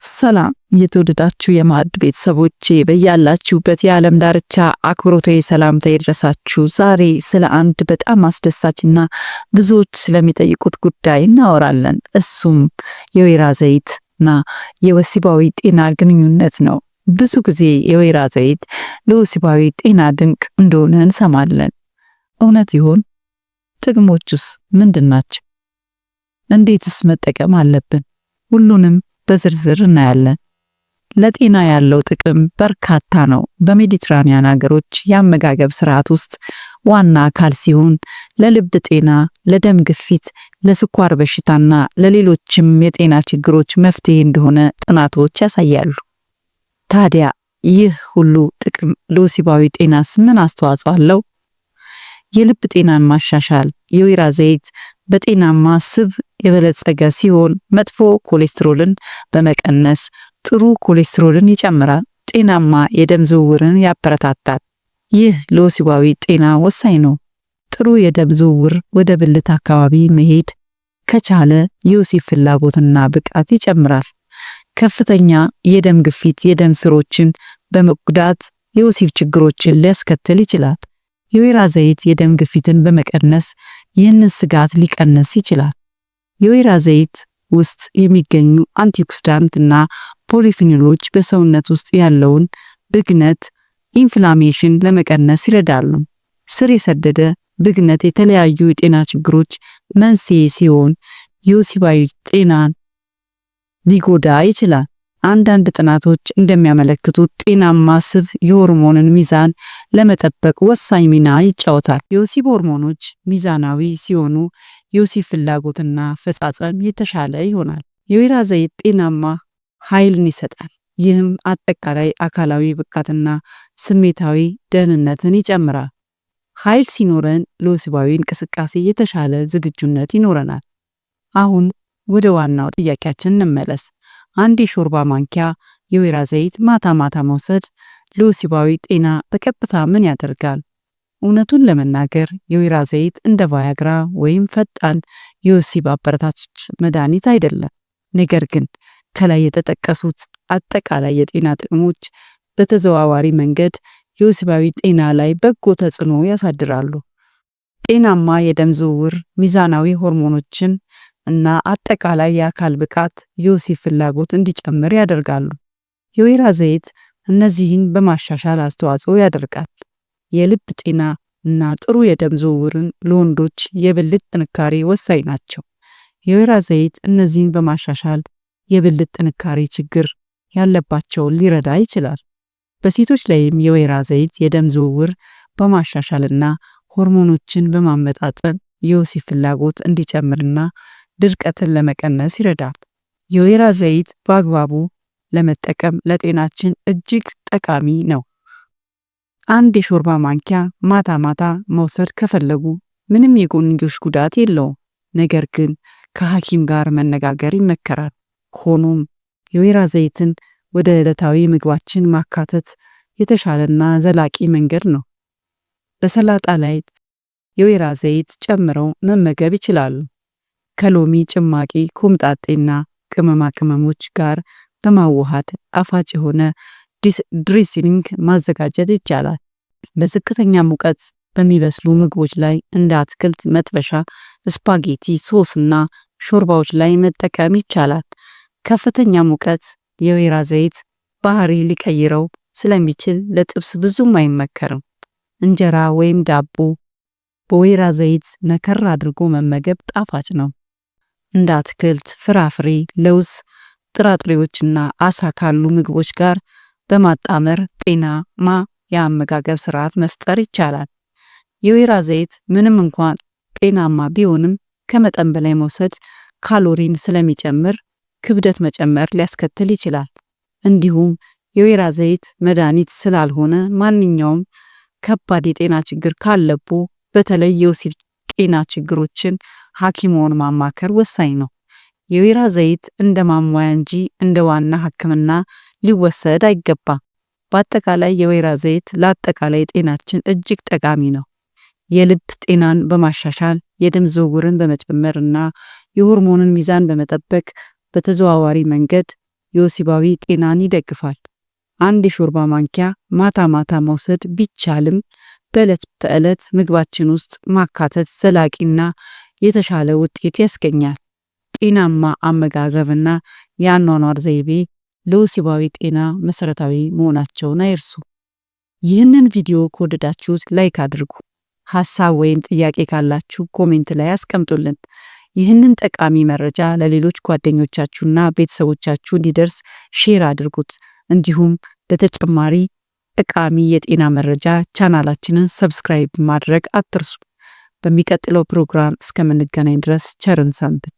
ሰላም የተወደዳችሁ የማዕድ ቤተሰቦቼ በያላችሁበት የዓለም ዳርቻ አክብሮታዊ ሰላምታ ይድረሳችሁ። ዛሬ ስለ አንድ በጣም አስደሳችና ብዙዎች ስለሚጠይቁት ጉዳይ እናወራለን። እሱም የወይራ ዘይትና የወሲባዊ ጤና ግንኙነት ነው። ብዙ ጊዜ የወይራ ዘይት ለወሲባዊ ጤና ድንቅ እንደሆነ እንሰማለን። እውነት ይሆን? ጥቅሞቹስ ምንድን ናቸው? እንዴትስ መጠቀም አለብን? ሁሉንም በዝርዝር እናያለን። ለጤና ያለው ጥቅም በርካታ ነው። በሜዲትራኒያን ሀገሮች የአመጋገብ ስርዓት ውስጥ ዋና አካል ሲሆን ለልብ ጤና፣ ለደም ግፊት፣ ለስኳር በሽታና ለሌሎችም የጤና ችግሮች መፍትሄ እንደሆነ ጥናቶች ያሳያሉ። ታዲያ ይህ ሁሉ ጥቅም ለወሲባዊ ጤናስ ምን አስተዋጽኦ አለው? የልብ ጤናን ማሻሻል። የወይራ ዘይት በጤናማ ስብ የበለጸገ ሲሆን መጥፎ ኮሌስትሮልን በመቀነስ ጥሩ ኮሌስትሮልን ይጨምራል። ጤናማ የደም ዝውውርን ያበረታታል። ይህ ለወሲባዊ ጤና ወሳኝ ነው። ጥሩ የደም ዝውውር ወደ ብልት አካባቢ መሄድ ከቻለ የወሲብ ፍላጎትና ብቃት ይጨምራል። ከፍተኛ የደም ግፊት የደም ስሮችን በመጉዳት የወሲብ ችግሮችን ሊያስከትል ይችላል። የወይራ ዘይት የደም ግፊትን በመቀነስ ይህንን ስጋት ሊቀንስ ይችላል። የወይራ ዘይት ውስጥ የሚገኙ አንቲኦክሲዳንት እና ፖሊፊኖሎች በሰውነት ውስጥ ያለውን ብግነት ኢንፍላሜሽን ለመቀነስ ይረዳሉ። ስር የሰደደ ብግነት የተለያዩ የጤና ችግሮች መንስኤ ሲሆን የወሲባዊ ጤናን ሊጎዳ ይችላል። አንዳንድ ጥናቶች እንደሚያመለክቱት ጤናማ ስብ የሆርሞንን ሚዛን ለመጠበቅ ወሳኝ ሚና ይጫወታል። የወሲብ ሆርሞኖች ሚዛናዊ ሲሆኑ የወሲብ ፍላጎትና አፈጻጸም የተሻለ ይሆናል። የወይራ ዘይት ጤናማ ኃይልን ይሰጣል። ይህም አጠቃላይ አካላዊ ብቃትና ስሜታዊ ደህንነትን ይጨምራል። ኃይል ሲኖረን ለወሲባዊ እንቅስቃሴ የተሻለ ዝግጁነት ይኖረናል። አሁን ወደ ዋናው ጥያቄያችን እንመለስ። አንድ የሾርባ ማንኪያ የወይራ ዘይት ማታ ማታ መውሰድ ለወሲባዊ ጤና በቀጥታ ምን ያደርጋል? እውነቱን ለመናገር የወይራ ዘይት እንደ ቫያግራ ወይም ፈጣን የወሲብ አበረታች መድኃኒት አይደለም። ነገር ግን ከላይ የተጠቀሱት አጠቃላይ የጤና ጥቅሞች በተዘዋዋሪ መንገድ የወሲባዊ ጤና ላይ በጎ ተጽዕኖ ያሳድራሉ። ጤናማ የደም ዝውውር፣ ሚዛናዊ ሆርሞኖችን እና አጠቃላይ የአካል ብቃት የወሲብ ፍላጎት እንዲጨምር ያደርጋሉ። የወይራ ዘይት እነዚህን በማሻሻል አስተዋጽኦ ያደርጋል። የልብ ጤና እና ጥሩ የደም ዝውውርን ለወንዶች የብልት ጥንካሬ ወሳኝ ናቸው። የወይራ ዘይት እነዚህን በማሻሻል የብልት ጥንካሬ ችግር ያለባቸውን ሊረዳ ይችላል። በሴቶች ላይም የወይራ ዘይት የደም ዝውውር በማሻሻልና ሆርሞኖችን በማመጣጠን የወሲብ ፍላጎት እንዲጨምርና ድርቀትን ለመቀነስ ይረዳል። የወይራ ዘይት በአግባቡ ለመጠቀም ለጤናችን እጅግ ጠቃሚ ነው። አንድ የሾርባ ማንኪያ ማታ ማታ መውሰድ ከፈለጉ ምንም የጎንዮሽ ጉዳት የለውም። ነገር ግን ከሐኪም ጋር መነጋገር ይመከራል። ሆኖም የወይራ ዘይትን ወደ ዕለታዊ ምግባችን ማካተት የተሻለና ዘላቂ መንገድ ነው። በሰላጣ ላይ የወይራ ዘይት ጨምረው መመገብ ይችላሉ። ከሎሚ ጭማቂ፣ ኮምጣጤና ቅመማ ቅመሞች ጋር በማዋሃድ ጣፋጭ የሆነ ድሬሲንግ ማዘጋጀት ይቻላል። በዝቅተኛ ሙቀት በሚበስሉ ምግቦች ላይ እንደ አትክልት መጥበሻ፣ ስፓጌቲ፣ ሶስና ሾርባዎች ላይ መጠቀም ይቻላል። ከፍተኛ ሙቀት የወይራ ዘይት ባህሪ ሊቀይረው ስለሚችል ለጥብስ ብዙም አይመከርም። እንጀራ ወይም ዳቦ በወይራ ዘይት ነከር አድርጎ መመገብ ጣፋጭ ነው። እንደ አትክልት፣ ፍራፍሬ፣ ለውዝ፣ ጥራጥሬዎችና አሳ ካሉ ምግቦች ጋር በማጣመር ጤናማ የአመጋገብ ስርዓት መፍጠር ይቻላል። የወይራ ዘይት ምንም እንኳን ጤናማ ቢሆንም ከመጠን በላይ መውሰድ ካሎሪን ስለሚጨምር ክብደት መጨመር ሊያስከትል ይችላል። እንዲሁም የወይራ ዘይት መድኃኒት ስላልሆነ ማንኛውም ከባድ የጤና ችግር ካለቦ በተለይ የወሲብ ጤና ችግሮችን ሐኪምዎን ማማከር ወሳኝ ነው። የወይራ ዘይት እንደ ማሟያ እንጂ እንደ ዋና ሕክምና ሊወሰድ አይገባም። በአጠቃላይ የወይራ ዘይት ለአጠቃላይ ጤናችን እጅግ ጠቃሚ ነው። የልብ ጤናን በማሻሻል የደም ዝውውርን በመጨመር እና የሆርሞንን ሚዛን በመጠበቅ በተዘዋዋሪ መንገድ የወሲባዊ ጤናን ይደግፋል። አንድ የሾርባ ማንኪያ ማታ ማታ መውሰድ ቢቻልም በዕለት ተዕለት ምግባችን ውስጥ ማካተት ዘላቂና የተሻለ ውጤት ያስገኛል። ጤናማ አመጋገብና የአኗኗር ዘይቤ ለወሲባዊ ጤና መሰረታዊ መሆናቸውን አይርሱ። ይህንን ቪዲዮ ከወደዳችሁት ላይክ አድርጉ። ሐሳብ ወይም ጥያቄ ካላችሁ ኮሜንት ላይ አስቀምጡልን። ይህንን ጠቃሚ መረጃ ለሌሎች ጓደኞቻችሁና ቤተሰቦቻችሁ እንዲደርስ ሼር አድርጉት። እንዲሁም ለተጨማሪ ጠቃሚ የጤና መረጃ ቻናላችንን ሰብስክራይብ ማድረግ አትርሱ። በሚቀጥለው ፕሮግራም እስከምንገናኝ ድረስ ቸርን ሰንብት።